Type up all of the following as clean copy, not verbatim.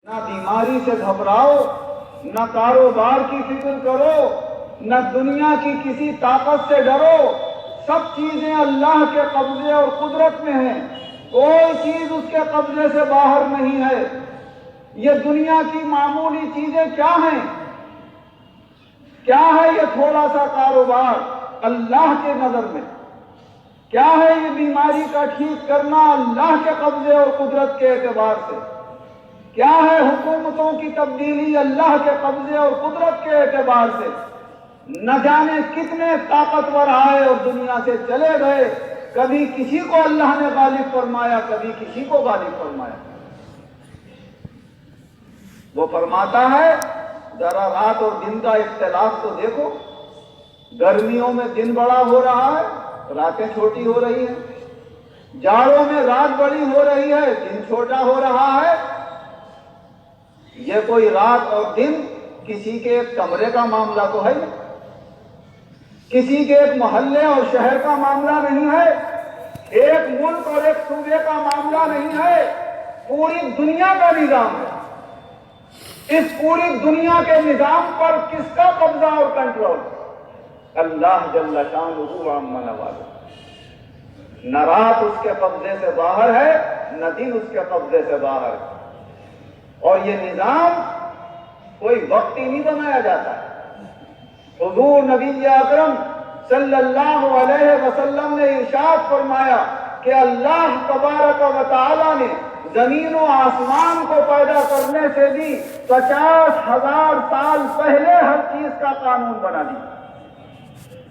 نہ بیماری سے گھبراؤ، نہ کاروبار کی فکر کرو، نہ دنیا کی کسی طاقت سے ڈرو۔ سب چیزیں اللہ کے قبضے اور قدرت میں ہیں، کوئی چیز اس کے قبضے سے باہر نہیں ہے۔ یہ دنیا کی معمولی چیزیں کیا ہیں؟ کیا ہے یہ تھوڑا سا کاروبار اللہ کے نظر میں؟ کیا ہے یہ بیماری کا ٹھیک کرنا اللہ کے قبضے اور قدرت کے اعتبار سے؟ کیا ہے حکومتوں کی تبدیلی اللہ کے قبضے اور قدرت کے اعتبار سے؟ نہ جانے کتنے طاقتور آئے اور دنیا سے چلے گئے، کبھی کسی کو اللہ نے غالب فرمایا، کبھی کسی کو غالب فرمایا۔ وہ فرماتا ہے ذرا رات اور دن کا اختلاف تو دیکھو، گرمیوں میں دن بڑا ہو رہا ہے، راتیں چھوٹی ہو رہی ہیں، جاڑوں میں رات بڑی ہو رہی ہے، دن چھوٹا ہو رہا ہے۔ یہ کوئی رات اور دن کسی کے ایک کمرے کا معاملہ تو ہے نہیں، کسی کے ایک محلے اور شہر کا معاملہ نہیں ہے، ایک ملک اور ایک صوبے کا معاملہ نہیں ہے، پوری دنیا کا نظام ہے۔ اس پوری دنیا کے نظام پر کس کا قبضہ اور کنٹرول؟ اللہ جل شانہ عما نوالہ۔ نہ رات اس کے قبضے سے باہر ہے، نہ دن اس کے قبضے سے باہر ہے۔ اور یہ نظام کوئی وقتی نہیں بنایا جاتا ہے۔ حضور نبی اکرم صلی اللہ علیہ وسلم نے ارشاد فرمایا کہ اللہ تبارک و تعالی نے زمین و آسمان کو پیدا کرنے سے بھی 50,000 سال پہلے ہر چیز کا قانون بنا دیا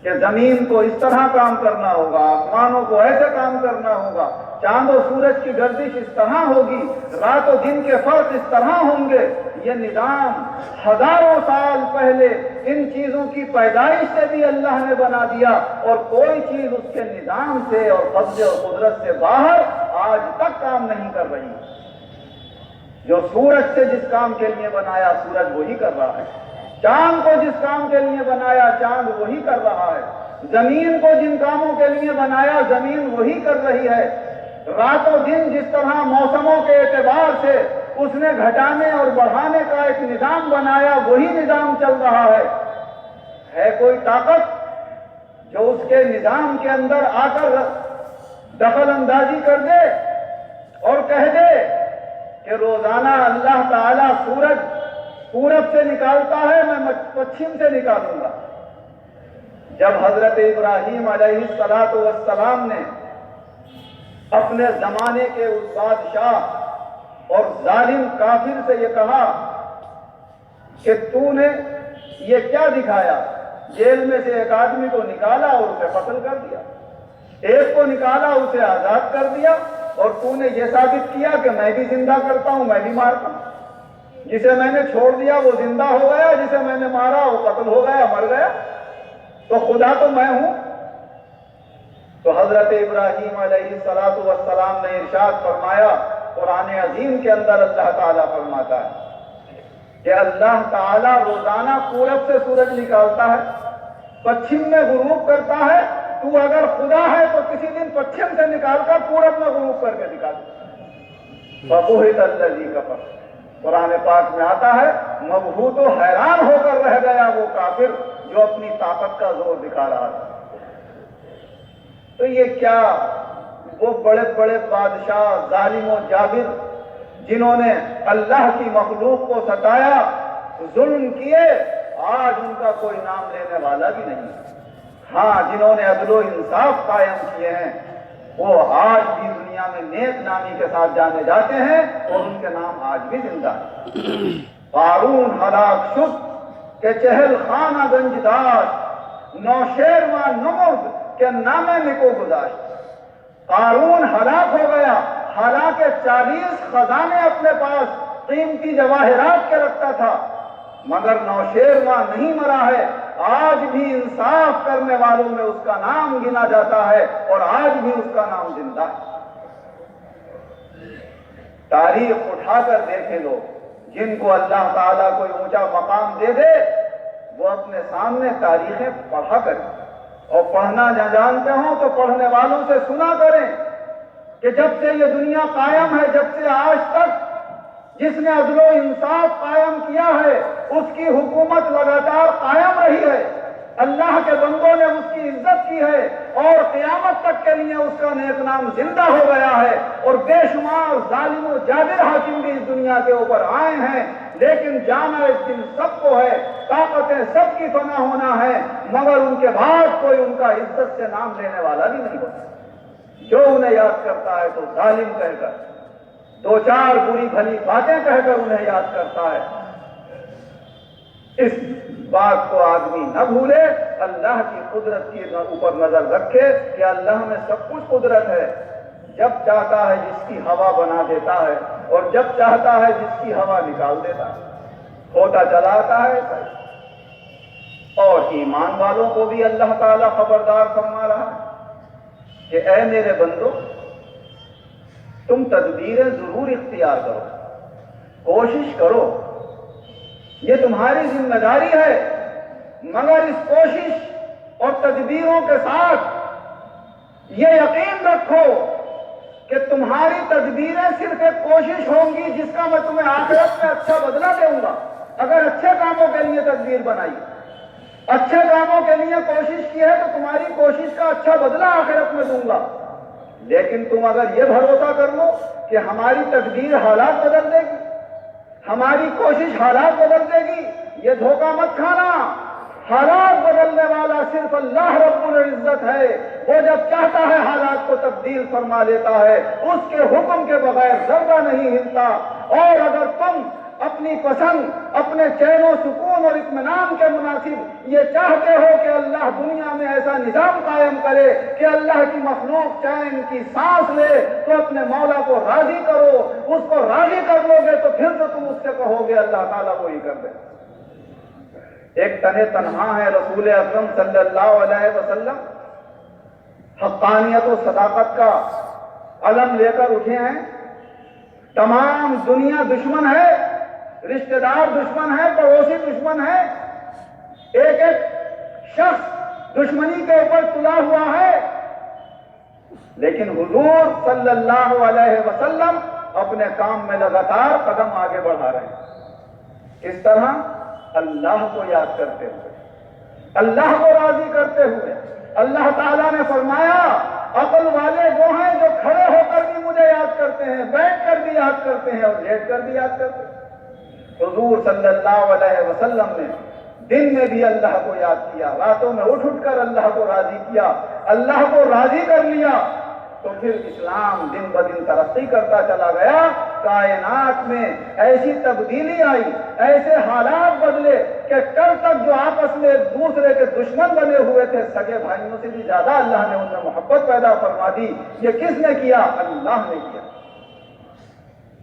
کہ زمین کو اس طرح کام کرنا ہوگا، آسمانوں کو ایسے کام کرنا ہوگا، چاند و سورج کی گردش اس طرح ہوگی، رات و دن کے فرق اس طرح ہوں گے۔ یہ نظام ہزاروں سال پہلے ان چیزوں کی پیدائش سے بھی اللہ نے بنا دیا، اور کوئی چیز اس کے نظام سے اور قبضے اور قدرت سے باہر آج تک کام نہیں کر رہی۔ جو سورج سے جس کام کے لیے بنایا سورج وہی کر رہا ہے، چاند کو جس کام کے لیے بنایا چاند وہی کر رہا ہے، زمین کو جن کاموں کے لیے بنایا زمین وہی کر رہی ہے۔ رات و دن جس طرح موسموں کے اعتبار سے اس نے گھٹانے اور بڑھانے کا ایک نظام بنایا وہی نظام چل رہا ہے۔ ہے کوئی طاقت جو اس کے نظام کے اندر آ کر دخل اندازی کر دے اور کہہ دے کہ روزانہ اللہ تعالیٰ سورج پورب سے نکالتا ہے، میں پچھم سے نکالوں گا؟ جب حضرت ابراہیم علیہ السلام نے اپنے زمانے کے اس بادشاہ اور ظالم کافر سے یہ کہا کہ تو نے یہ کیا دکھایا، جیل میں سے ایک آدمی کو نکالا اور اسے قتل کر دیا، ایک کو نکالا اسے آزاد کر دیا، اور تو نے یہ ثابت کیا کہ میں بھی زندہ کرتا ہوں، میں بھی مارتا ہوں، جسے میں نے چھوڑ دیا وہ زندہ ہو گیا، جسے میں نے مارا وہ قتل ہو گیا، مر گیا، تو خدا تو میں ہوں۔ تو حضرت ابراہیم علیہ السلام نے ارشاد فرمایا، قرآن عظیم کے اندر اللہ تعالیٰ فرماتا ہے کہ اللہ تعالیٰ روزانہ پورب سے سورج نکالتا ہے، پچھم میں غروب کرتا ہے، تو اگر خدا ہے تو کسی دن پچھم سے نکال کر پورب میں غروب کر کے نکال۔ فَبُهِتَ الَّذِي كَفَرَ، قرآن پاک میں آتا ہے مبہوت و حیران ہو کر رہ گیا وہ کافر جو اپنی طاقت کا زور دکھا رہا تھا۔ تو یہ کیا وہ بڑے بڑے بادشاہ ظالم و جابر جنہوں نے اللہ کی مخلوق کو ستایا، ظلم کیے، آج ان کا کوئی نام لینے والا بھی نہیں۔ ہاں، جنہوں نے عدل و انصاف قائم کیے ہیں وہ آج بھی دنیا میں نیک نامی کے ساتھ جانے جاتے ہیں، اور ان کے نام آج بھی زندہ ہیں۔ قارون ہلاک شد کہ چہل خانہ گنج داشت، نوشیروان نمرد کہ نامے نکو گذاشت۔ قارون ہلاک ہو گیا، حالانکہ 40 خزانے اپنے پاس قیمتی جواہرات کے رکھتا تھا، مگر نوشیروان نہیں مرا ہے۔ آج بھی انصاف کرنے والوں میں اس کا نام گنا جاتا ہے، اور آج بھی اس کا نام زندہ ہے۔ تاریخ اٹھا کر دیکھیں لوگ، جن کو اللہ تعالیٰ کوئی اونچا مقام دے دے وہ اپنے سامنے تاریخیں پڑھا کریں، اور پڑھنا نہ جانتے ہوں تو پڑھنے والوں سے سنا کریں کہ جب سے یہ دنیا قائم ہے، جب سے آج تک جس نے عدل و انصاف قائم کیا ہے اس کی حکومت لگاتار قائم رہی ہے، اللہ کے بندوں نے اس کی عزت کی ہے اور قیامت تک کے لیے اس کا نیک نام زندہ ہو گیا ہے، اور بے شمار ظالم و جابر حاکم بھی اس دنیا کے اوپر آئے ہیں، لیکن جانا ایک دن سب کو ہے، طاقتیں سب کی فنا ہونا ہے، مگر ان کے بعد کوئی ان کا عزت سے نام لینے والا بھی نہیں ہوتا۔ جو انہیں یاد کرتا ہے تو ظالم کہہ کر، دو چار بری بھلی باتیں کہہ کر انہیں یاد کرتا ہے۔ اس بات کو آدمی نہ بھولے، اللہ کی قدرت کے اوپر نظر رکھے کہ اللہ میں سب کچھ قدرت ہے، جب چاہتا ہے جس کی ہوا بنا دیتا ہے اور جب چاہتا ہے جس کی ہوا نکال دیتا ہے، ہوتا چلاتا ہے۔ اور ایمان والوں کو بھی اللہ تعالیٰ خبردار فرما رہا ہے کہ اے میرے بندو، تم تدبیریں ضرور اختیار کرو، کوشش کرو، یہ تمہاری ذمہ داری ہے، مگر اس کوشش اور تدبیروں کے ساتھ یہ یقین رکھو کہ تمہاری تدبیریں صرف ایک کوشش ہوں گی جس کا میں تمہیں آخرت میں اچھا بدلہ دوں گا۔ اگر اچھے کاموں کے لیے تدبیر بنائی، اچھے کاموں کے لیے کوشش کی ہے تو تمہاری کوشش کا اچھا بدلہ آخرت میں دوں گا، لیکن تم اگر یہ بھروسہ کر لو کہ ہماری تدبیر حالات بدل دے گی، ہماری کوشش حالات بدل دے گی، یہ دھوکہ مت کھانا۔ حالات بدلنے والا صرف اللہ رب العزت ہے، وہ جب چاہتا ہے حالات کو تبدیل فرما لیتا ہے، اس کے حکم کے بغیر ذرہ نہیں ہلتا۔ اور اگر تم اپنی پسند، اپنے چین و سکون اور اطمینان کے مناسب یہ چاہتے ہو کہ اللہ دنیا میں ایسا نظام قائم کرے کہ اللہ کی مخلوق چین کی سانس لے، تو اپنے مولا کو راضی کرو۔ اس کو راضی کر لو گے تو پھر تو تم اس سے کہو گے اللہ تعالیٰ وہی کر دے۔ ایک تنہ تنہا ہے رسول اکرم صلی اللہ علیہ وسلم، حقانیت و صداقت کا علم لے کر اٹھے ہیں۔ تمام دنیا دشمن ہے، رشتہ دار دشمن ہے، پڑوسی دشمن ہے، ایک ایک شخص دشمنی کے اوپر تلا ہوا ہے، لیکن حضور صلی اللہ علیہ وسلم اپنے کام میں لگاتار قدم آگے بڑھا رہے ہیں۔ اس طرح اللہ کو یاد کرتے ہوئے، اللہ کو راضی کرتے ہوئے، اللہ تعالیٰ نے فرمایا عقل والے وہ ہیں جو کھڑے ہو کر بھی مجھے یاد کرتے ہیں، بیٹھ کر بھی یاد کرتے ہیں اور لیٹ کر بھی یاد کرتے ہیں۔ حضور صلی اللہ علیہ وسلم نے دن میں بھی اللہ کو یاد کیا، راتوں میں اٹھ اٹھ کر اللہ کو راضی کیا، اللہ کو راضی کر لیا تو پھر اسلام دن بدن ترقی کرتا چلا گیا۔ کائنات میں ایسی تبدیلی آئی، ایسے حالات بدلے کہ کل تک جو آپس میں ایک دوسرے کے دشمن بنے ہوئے تھے، سگے بھائیوں سے بھی زیادہ اللہ نے ان میں محبت پیدا فرما دی۔ یہ کس نے کیا؟ اللہ نے کیا۔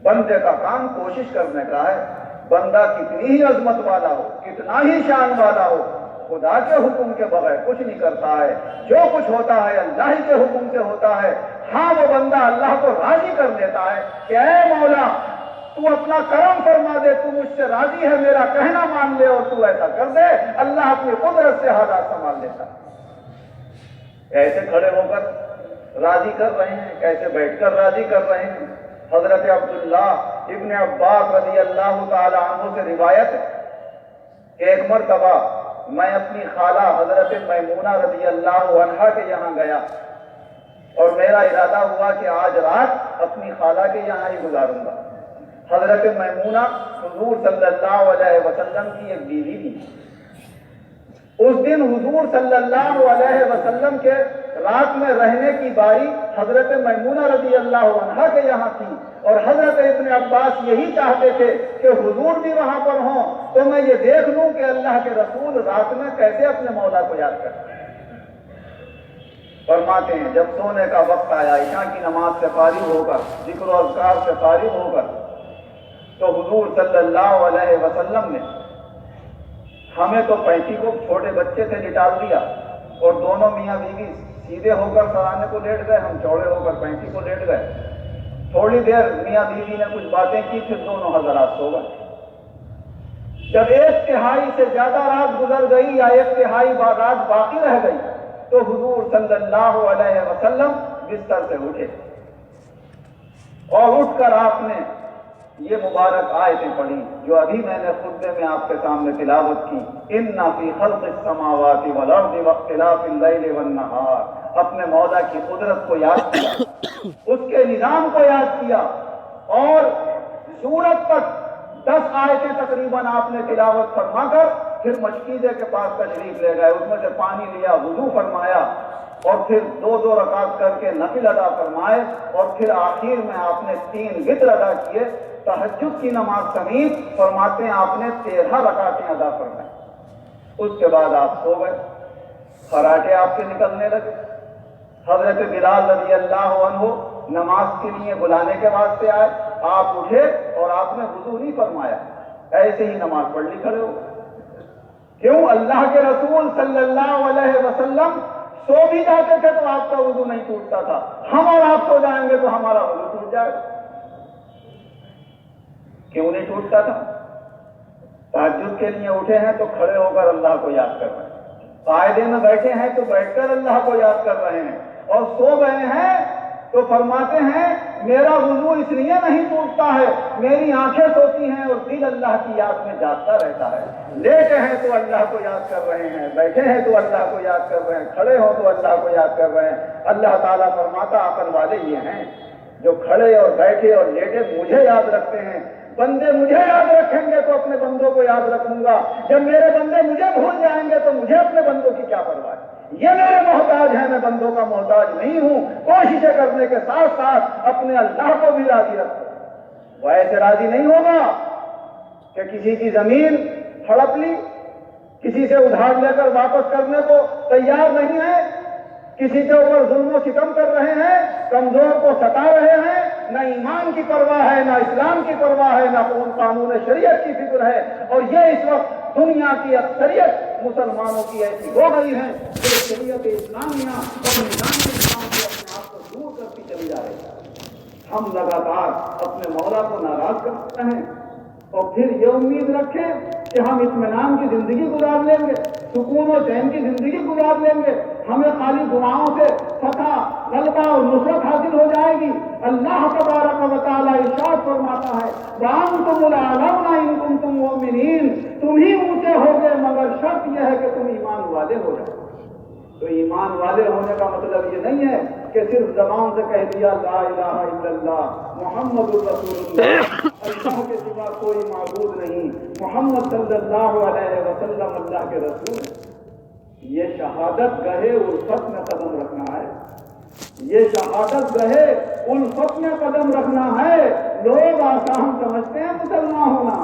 بندے کا کام کوشش کرنے کا ہے، بندہ کتنی ہی عظمت والا ہو، کتنا ہی شان والا ہو، خدا کے حکم کے بغیر کچھ نہیں کرتا ہے۔ جو کچھ ہوتا ہے اللہ ہی کے حکم سے ہوتا ہے۔ ہاں وہ بندہ اللہ کو راضی کر لیتا ہے کہ اے مولا تو اپنا کرم فرما دے، تو مجھ سے راضی ہے، میرا کہنا مان لے اور تو ایسا کر دے۔ اللہ اپنی قدرت سے حالات سنبھال لیتا ہے۔ کیسے کھڑے ہو کر راضی کر رہے ہیں، کیسے بیٹھ کر راضی کر رہے ہیں۔ حضرت عبداللہ ابن عباس رضی اللہ تعالی عنہ سے روایت ہے کہ ایک مرتبہ میں اپنی خالہ حضرت میمونہ رضی اللہ عنہا کے یہاں گیا اور میرا ارادہ ہوا کہ آج رات اپنی خالہ کے یہاں ہی گزاروں گا۔ حضرت میمونہ حضور صلی اللہ علیہ وسلم کی ایک بیوی تھی۔ اس دن حضور صلی اللہ علیہ وسلم کے رات میں رہنے کی باری حضرت میمونہ رضی اللہ عنہا کے یہاں تھی، اور حضرت ابن عباس یہی چاہتے تھے کہ حضور بھی وہاں پر ہوں تو میں یہ دیکھ لوں کہ اللہ کے رسول رات میں کیسے اپنے مولا کو یاد کرتے ہیں۔ فرماتے ہیں جب سونے کا وقت آیا، عشاء کی نماز سے فارغ ہو کر، ذکر و اذکار سے فارغ ہو کر، تو حضور صلی اللہ علیہ وسلم نے ہمیں تو 35 کو چھوٹے بچے سے لٹال دیا اور دونوں میاں بیوی سیدھے ہو کر سرانے کو لیٹ گئے، ہم چوڑے ہو کر 35 کو لیٹ گئے۔ تھوڑی دیر میاں بیوی نے کچھ باتیں کی، پھر دونوں حضرات سو گئے۔ جب 1/3 سے زیادہ رات گزر گئی یا 1/3 رات باقی رہ گئی تو حضور صلی اللہ علیہ وسلم بستر سے اٹھے اور اٹھ کر آپ نے یہ مبارک آیتیں پڑھی جو ابھی میں نے خطبے میں آپ کے سامنے تلاوت کی، ان فی خلق السماوات والارض واختلاف اللیل والنہار، اپنے مولا کی قدرت کو یاد کیا، اس کے نظام کو یاد کیا، اور سورت تک 10 آیتیں تقریباً آپ نے تلاوت فرما کر پھر مشکیزے کے پاس تشریف لے گئے، اس میں سے پانی لیا، وضو فرمایا، اور پھر 2 رکعت کر کے نفل ادا فرمائے، اور پھر آخر میں آپ نے 3 وتر ادا کیے، تہجد کی نماز سمیت فرماتے ہیں آپ نے 13 رکعتیں ادا فرمائیں۔ اس کے بعد آپ سو گئے، خراٹے آپ کے نکلنے لگے، حضرت بلال رضی اللہ عنہ نماز کے لیے بلانے کے واسطے آئے، آپ اٹھے اور آپ نے وضو نہیں فرمایا، ایسے ہی نماز پڑھ لی کھڑے ہو۔ کیوں؟ اللہ کے رسول صلی اللہ علیہ وسلم سو بھی جاتے تھے تو آپ کا وضو نہیں ٹوٹتا تھا، ہم اور آپ سو جائیں گے تو ہمارا وضو ٹوٹ جائے گا۔ کیوں نہیں ٹوٹتا تھا؟ تہجد کے لیے اٹھے ہیں تو کھڑے ہو کر اللہ کو یاد کر رہے ہیں، قاعدے میں بیٹھے ہیں تو بیٹھ کر اللہ کو یاد کر رہے ہیں، اور سو گئے ہیں تو فرماتے ہیں میرا وضو اس لیے نہیں ٹوٹتا ہے، میری آنکھیں سوتی ہیں اور دل اللہ کی یاد میں جاگتا رہتا ہے۔ لیٹے ہیں تو اللہ کو یاد کر رہے ہیں، بیٹھے ہیں تو اللہ کو یاد کر رہے ہیں، کھڑے ہو تو اللہ کو یاد کر رہے ہیں۔ اللہ تعالیٰ فرماتا عقل والے یہ ہیں جو کھڑے اور بیٹھے اور لیٹے مجھے یاد رکھتے ہیں۔ بندے مجھے یاد رکھیں گے تو اپنے بندوں کو یاد رکھوں گا، جب میرے بندے مجھے بھول جائیں گے تو مجھے اپنے بندوں کی کیا پرواہ ہے؟ یہ میرے محتاج ہیں، میں بندوں کا محتاج نہیں ہوں۔ کوششیں کرنے کے ساتھ ساتھ اپنے اللہ کو بھی راضی رکھو۔ وہ ایسے راضی نہیں ہوگا کہ کسی کی زمین ہڑپ لی، کسی سے ادھار لے کر واپس کرنے کو تیار نہیں ہے، کسی کے اوپر ظلم و ستم کر رہے ہیں، کمزور کو ستا رہے ہیں، نہ ایمان کی پرواہ ہے، نہ اسلام کی پرواہ ہے، نہ قانون شریعت کی فکر ہے۔ اور یہ اس وقت دنیا کی اکثریت مسلمانوں کی ایسی ہو گئی ہے کہ شریعت اسلامیہ اور نظام اسلام سے اپنے آپ کو دور کرتی چلی جا رہی ہے۔ ہم لگاتار اپنے مولا کو ناراض کرتے ہیں اور پھر یہ امید رکھیں کہ ہم اطمینان کی زندگی گزار لیں گے، سکون و چین کی زندگی گزار لیں گے، ہمیں خالی دعاؤں سے فتح، غلبہ اور نصرت حاصل ہو جائے گی۔ اللہ تبارک و تعالیٰ ارشاد فرماتا ہے وَأَنْتُمُ الْأَعْلَوْنَ إِن كُنتُم مُؤْمِنِينَ، تم ہی اونچے ہوگے مگر شرط یہ ہے کہ تم ایمان والے ہو جاؤ۔ تو ایمان والے ہونے کا مطلب یہ نہیں ہے کہ صرف زبان سے کہہ دیا لا الہ الا اللہ محمد الرسول اللہ، اللہ کے سوا کوئی معبود نہیں، محمد صلی اللہ علیہ وسلم اللہ کے رسول ہیں۔ یہ شہادت گہے الفت میں قدم رکھنا ہے، یہ شہادت گہے الفت میں قدم رکھنا ہے۔ لوگ آسان سمجھتے ہیں مسلمان ہونا،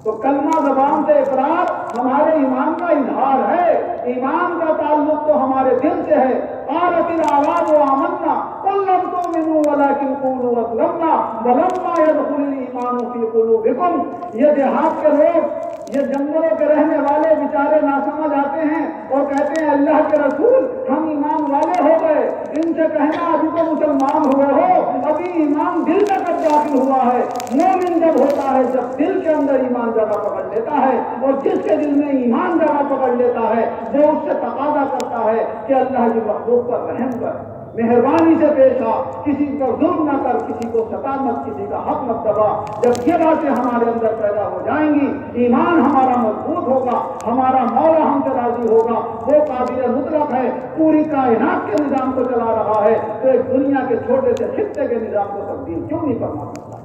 تو کلمہ زبان سے اقرار ہمارے ایمان کا اظہار ہے، ایمان کا تعلق تو ہمارے دل سے ہے۔ قالت الاعراب آمنا قل لم تؤمنوا ولكن قولوا اسلمنا ولما يدخل الايمان في قلوبكم۔ یہ دیہات کے لوگ، یہ جنگلوں کے رہنے والے بیچارے ناسمجھ آتے ہیں اور کہتے ہیں اللہ کے رسول ہم ایمان والے ہو گئے۔ ان سے کہنا ابھی تو مسلمان ہوئے ہو، ابھی ایمان دل میں کب داخل ہوا ہے؟ مومن جب ہوتا ہے جب دل کے اندر ایمان جگہ پکڑ لیتا ہے، اور جس کے دل میں ایمان جگہ پکڑ لیتا ہے وہ اس سے تقاضا کرتا ہے کہ اللہ کی مخلوق پر رحم کر، مہربانی سے پیش آ، کسی پر ظلم نہ کر، کسی کو ستا مت، کسی کا حق مت دبا۔ جب یہ باتیں ہمارے اندر پیدا ہو جائیں گی، ایمان ہمارا مضبوط ہوگا، ہمارا مولا ہم سے راضی ہوگا، وہ قابل مطلق ہے، پوری کائنات کے نظام کو چلا رہا ہے، تو ایک دنیا کے چھوٹے سے خطے کے نظام کو تبدیل کیوں نہیں فرما سکتا؟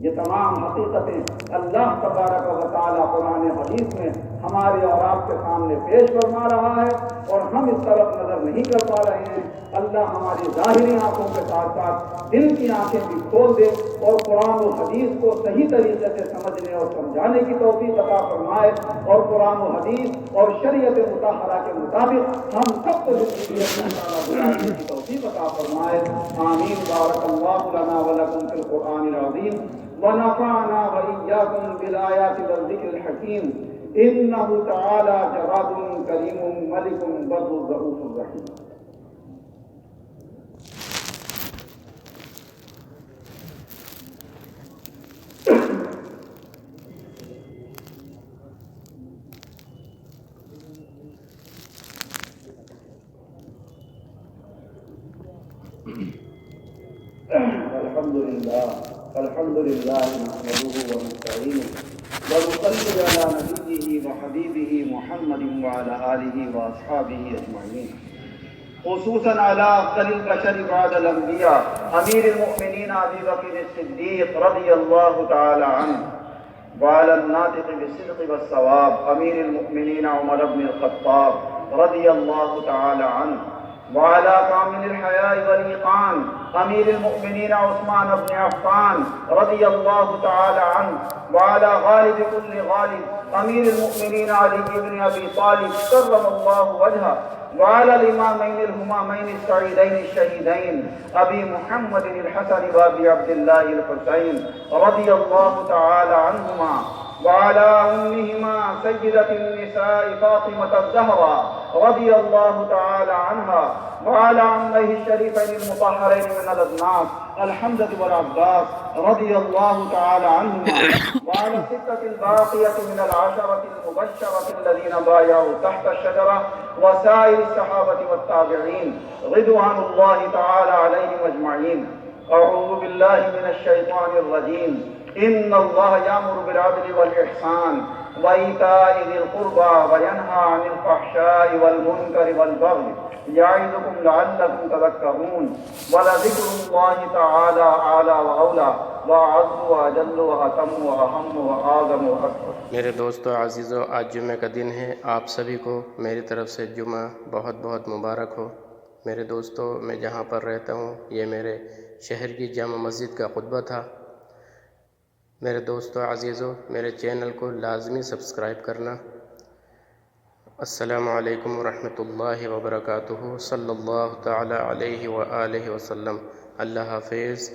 یہ تمام حقیقتیں اللہ تبارک و تعالیٰ قرآن حدیث میں ہمارے اور آپ کے سامنے پیش فرما رہا ہے، اور ہم اس طرف نظر نہیں کر پا رہے ہیں۔ اللہ ہماری ظاہری آنکھوں کے ساتھ ساتھ دل کی آنکھیں بھی کھول دے، اور قرآن و حدیث کو صحیح طریقے سے سمجھنے اور سمجھانے کی توفیق عطا فرمائے، اور قرآن و حدیث اور شریعت مطہرہ کے مطابق ہم سب کو زندگی گزارنے کی توفیق عطا فرمائے۔ آمین۔ بارک اللہ لنا ولکم فی القرآن العظیم ونفعنا وإياكم بالآيات والذكر الحكيم إنه تعالى جواد كريم ملك بر رؤوف رحيم۔ الحمد لله الحمد لله نحمده ونستعينه ونصلي على نبيه وحبيبه محمد وعلى آله وأصحابه أجمعين، خصوصا على أفضل البشر بعد الأنبياء أمير المؤمنين أبي بكر الصديق رضي الله تعالى عنه، وعلى الناطق بالصدق والصواب أمير المؤمنين عمر بن الخطاب رضي الله تعالى عنه، وعلى كامل الحياء والإيقان أمير المؤمنين عثمان بن عفان رضي الله تعالى عنه، وعلى غالب كل غالب أمير المؤمنين علي بن أبي طالب كرم الله وجهه، وعلى الإمامين الهمامين السعيدين الشهيدين أبي محمد الحسن وأبي عبد الله الحسين رضي الله تعالى عنهما، وعلى أمهما سيدة النساء فاطمة الزهراء رضي الله تعالى عنها، وعلى عميه الشريفين المطهرين من الأدناس الحمزة والعباس رضي الله تعالى عنهما، وعلى الستة الباقية من العشرة المبشرة الذين بايعوا تحت الشجرة وسائر الصحابة والتابعين رضوان الله تعالى عليهم أجمعين. أعوذ بالله من الشيطان الرجيم. إن الله يأمر بالعدل والإحسان وإيتاء ذي القربى وينهى عن الفحشاء والمنكر والبغي يعظكم لعلكم تذكرون، ولذكر الله تعالى أعلى وأولى وأعز وأجل وأتم وأهم وأعظم وأكبر. میرے دوستو عزیزو، آج جمعہ کا دن ہے. آپ سبھی کو میری طرف سے جمعہ بہت بہت مبارک ہو. میرے دوستو، میں جہاں پر رہتا ہوں یہ میرے شہر کی جامع مسجد کا خطبہ تھا. میرے دوستو عزیزو، میرے چینل کو لازمی سبسکرائب کرنا. السلام علیکم ورحمۃ اللہ وبرکاتہ. صلی اللہ تعالی علیہ وآلہ وسلم. اللہ حافظ.